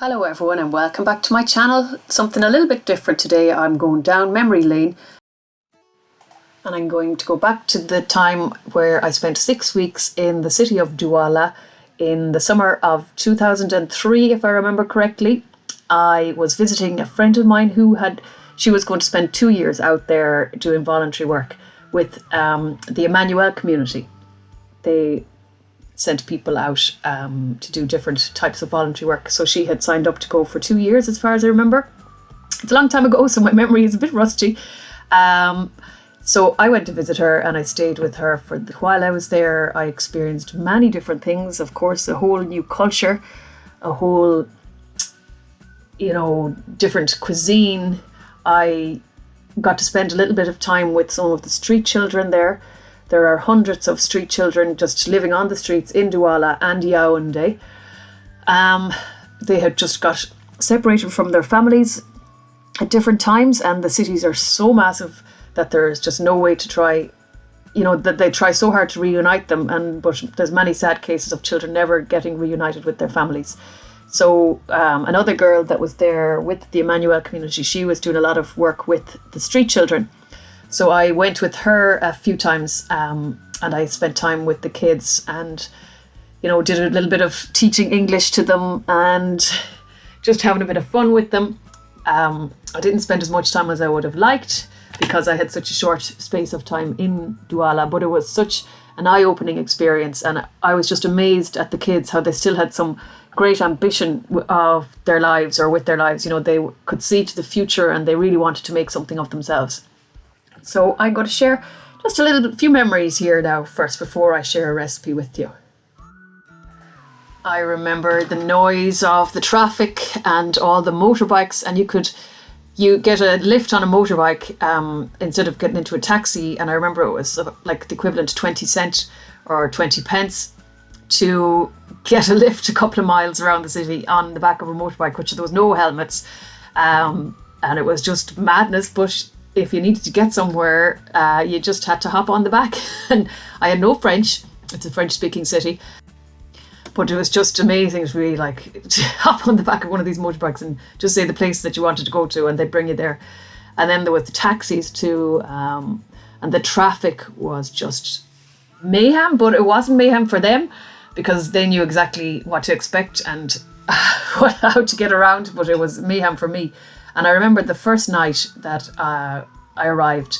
Hello everyone and welcome back to my channel. Something a little bit different today. I'm going down memory lane and I'm going to go back to the time where I spent 6 weeks in the city of Douala in the summer of 2003, if I remember correctly. I was visiting a friend of mine she was going to spend 2 years out there doing voluntary work with the Emmanuel community. They sent people out to do different types of voluntary work. So she had signed up to go for 2 years, as far as I remember. It's a long time ago, so my memory is a bit rusty. So I went to visit her and I stayed with her while I was there. I experienced many different things, of course, a whole new culture, a whole, different cuisine. I got to spend a little bit of time with some of the street children there. There are hundreds of street children just living on the streets in Douala and Yaoundé. They had just got separated from their families at different times, and the cities are so massive that there's just no way to try, that they try so hard to reunite them, but there's many sad cases of children never getting reunited with their families. So another girl that was there with the Emmanuel community, she was doing a lot of work with the street children. So I went with her a few times and I spent time with the kids and, did a little bit of teaching English to them and just having a bit of fun with them. I didn't spend as much time as I would have liked because I had such a short space of time in Douala, but it was such an eye-opening experience, and I was just amazed at the kids, how they still had some great ambition of their lives or with their lives. They could see to the future and they really wanted to make something of themselves. So I'm going to share just a few memories here now first before I share a recipe with you. I remember the noise of the traffic and all the motorbikes, and you get a lift on a motorbike instead of getting into a taxi, and I remember it was like the equivalent to 20 cent or 20 pence to get a lift a couple of miles around the city on the back of a motorbike, which there was no helmets, and it was just madness. But if you needed to get somewhere, you just had to hop on the back. And I had no French. It's a French-speaking city. But it was just amazing to really to hop on the back of one of these motorbikes and just say the place that you wanted to go to and they'd bring you there. And then there was the taxis too. And the traffic was just mayhem, but it wasn't mayhem for them because they knew exactly what to expect and how to get around, but it was mayhem for me. And I remember the first night that I arrived,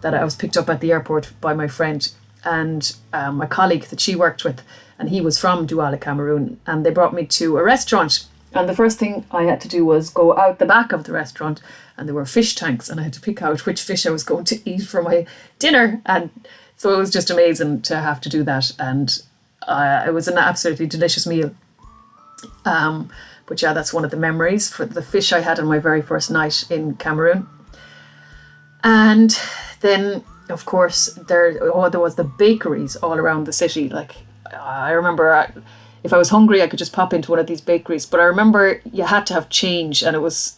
that I was picked up at the airport by my friend and my colleague that she worked with, and he was from Douala, Cameroon, and they brought me to a restaurant. And the first thing I had to do was go out the back of the restaurant, and there were fish tanks, and I had to pick out which fish I was going to eat for my dinner. And so it was just amazing to have to do that, and it was an absolutely delicious meal. But yeah, that's one of the memories for the fish I had on my very first night in Cameroon. And then, of course, there was the bakeries all around the city. I remember if I was hungry, I could just pop into one of these bakeries. But I remember you had to have change, and it was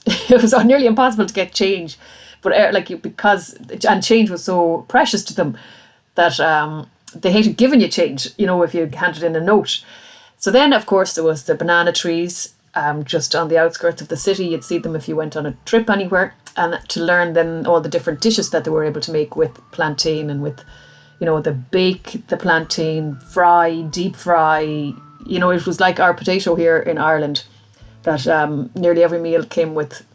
nearly impossible to get change. But and change was so precious to them that they hated giving you change, if you handed in a note. So then, of course, there was the banana trees. Just on the outskirts of the city. You'd see them if you went on a trip anywhere, and to learn then all the different dishes that they were able to make with plantain and with, the bake the plantain, fry, deep fry. It was like our potato here in Ireland, that nearly every meal came with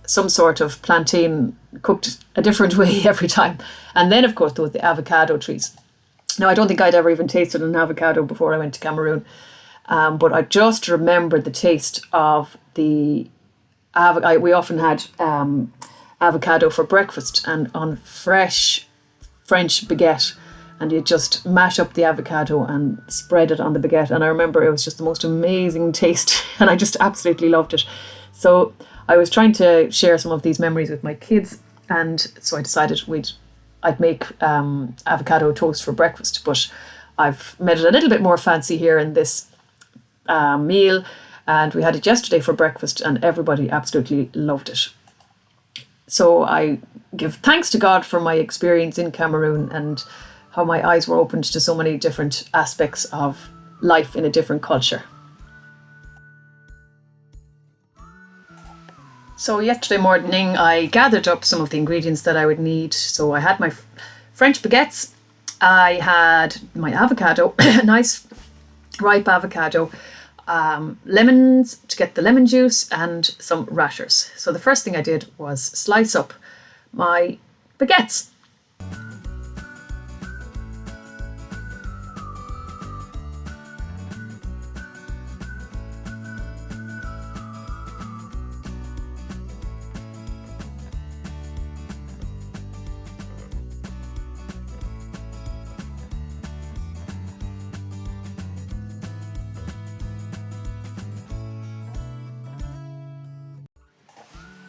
some sort of plantain cooked a different way every time. And then, of course, there was the avocado trees. Now, I don't think I'd ever even tasted an avocado before I went to Cameroon. But I just remember the taste of we often had avocado for breakfast and on fresh French baguette, and you just mash up the avocado and spread it on the baguette. And I remember it was just the most amazing taste and I just absolutely loved it. So I was trying to share some of these memories with my kids, and so I decided I'd make avocado toast for breakfast, but I've made it a little bit more fancy here in this meal, and we had it yesterday for breakfast and everybody absolutely loved it. So I give thanks to God for my experience in Cameroon and how my eyes were opened to so many different aspects of life in a different culture. So yesterday morning I gathered up some of the ingredients that I would need. So I had my French baguettes, I had my avocado, nice ripe avocado, lemons to get the lemon juice, and some rashers. So the first thing I did was slice up my baguettes.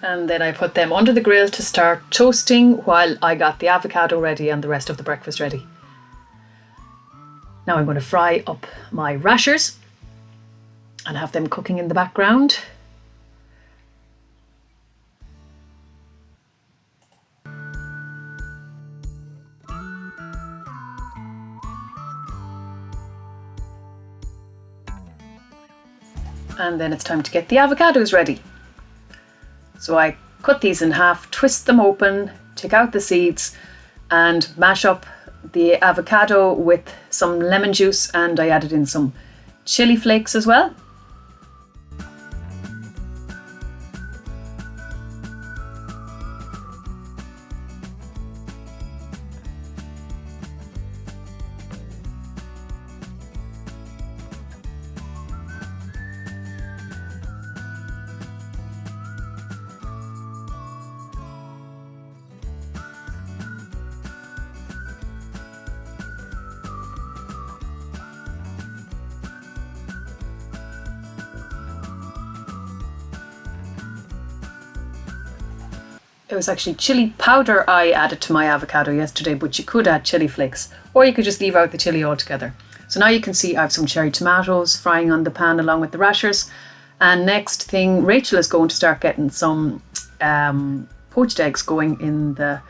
And then I put them under the grill to start toasting while I got the avocado ready and the rest of the breakfast ready. Now I'm going to fry up my rashers and have them cooking in the background. And then it's time to get the avocados ready. So I cut these in half, twist them open, take out the seeds and mash up the avocado with some lemon juice, and I added in some chili flakes as well. It was actually chili powder I added to my avocado yesterday, but you could add chili flakes, or you could just leave out the chili altogether. So now you can see I have some cherry tomatoes frying on the pan along with the rashers. And next thing, Rachel is going to start getting some poached eggs going in the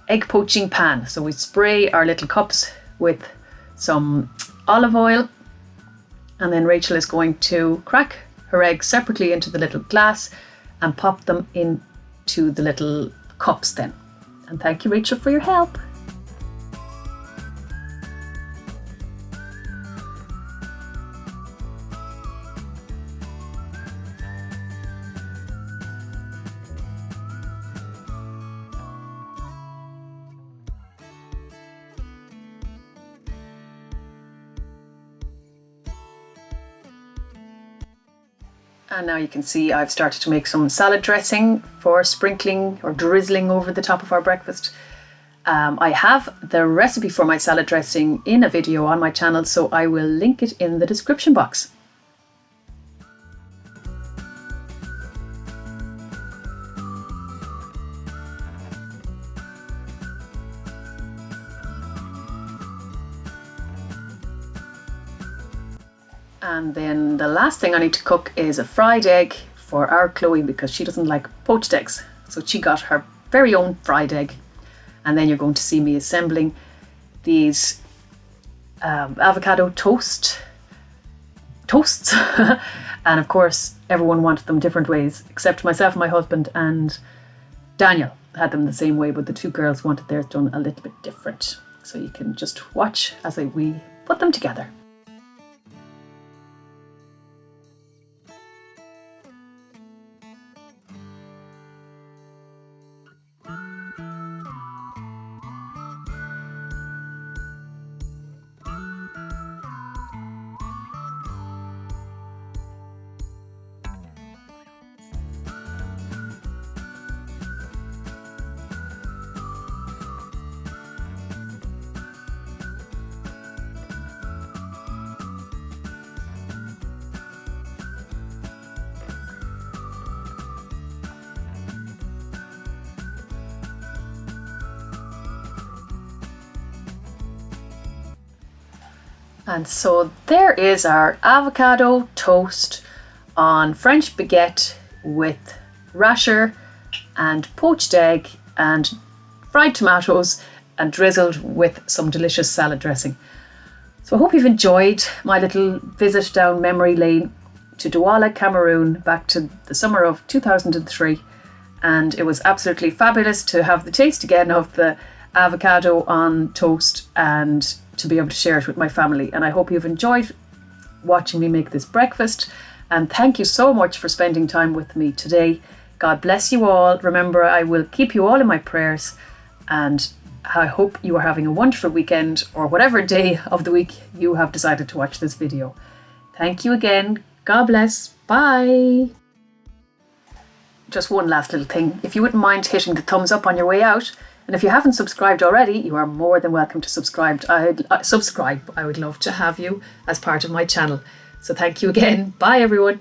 egg poaching pan. So we spray our little cups with some olive oil, and then Rachel is going to crack her eggs separately into the little glass and pop them into the little cups then. And thank you, Rachel, for your help. And now you can see I've started to make some salad dressing for sprinkling or drizzling over the top of our breakfast. I have the recipe for my salad dressing in a video on my channel, so I will link it in the description box. And then the last thing I need to cook is a fried egg for our Chloe, because she doesn't like poached eggs. So she got her very own fried egg. And then you're going to see me assembling these avocado toasts. And of course, everyone wanted them different ways, except myself and my husband, and Daniel had them the same way, but the two girls wanted theirs done a little bit different. So you can just watch as we put them together. And so there is our avocado toast on French baguette with rasher and poached egg and fried tomatoes and drizzled with some delicious salad dressing. So I hope you've enjoyed my little visit down memory lane to Douala, Cameroon, back to the summer of 2003. and it was absolutely fabulous to have the taste again of the avocado on toast and to be able to share it with my family. And I hope you've enjoyed watching me make this breakfast, and thank you so much for spending time with me today. God bless you all. Remember, I will keep you all in my prayers, and I hope you are having a wonderful weekend or whatever day of the week you have decided to watch this video. Thank you again. God bless. Bye. Just one last little thing. If you wouldn't mind hitting the thumbs up on your way out, and if you haven't subscribed already, you are more than welcome to subscribe. I would love to have you as part of my channel. So thank you again. Bye everyone.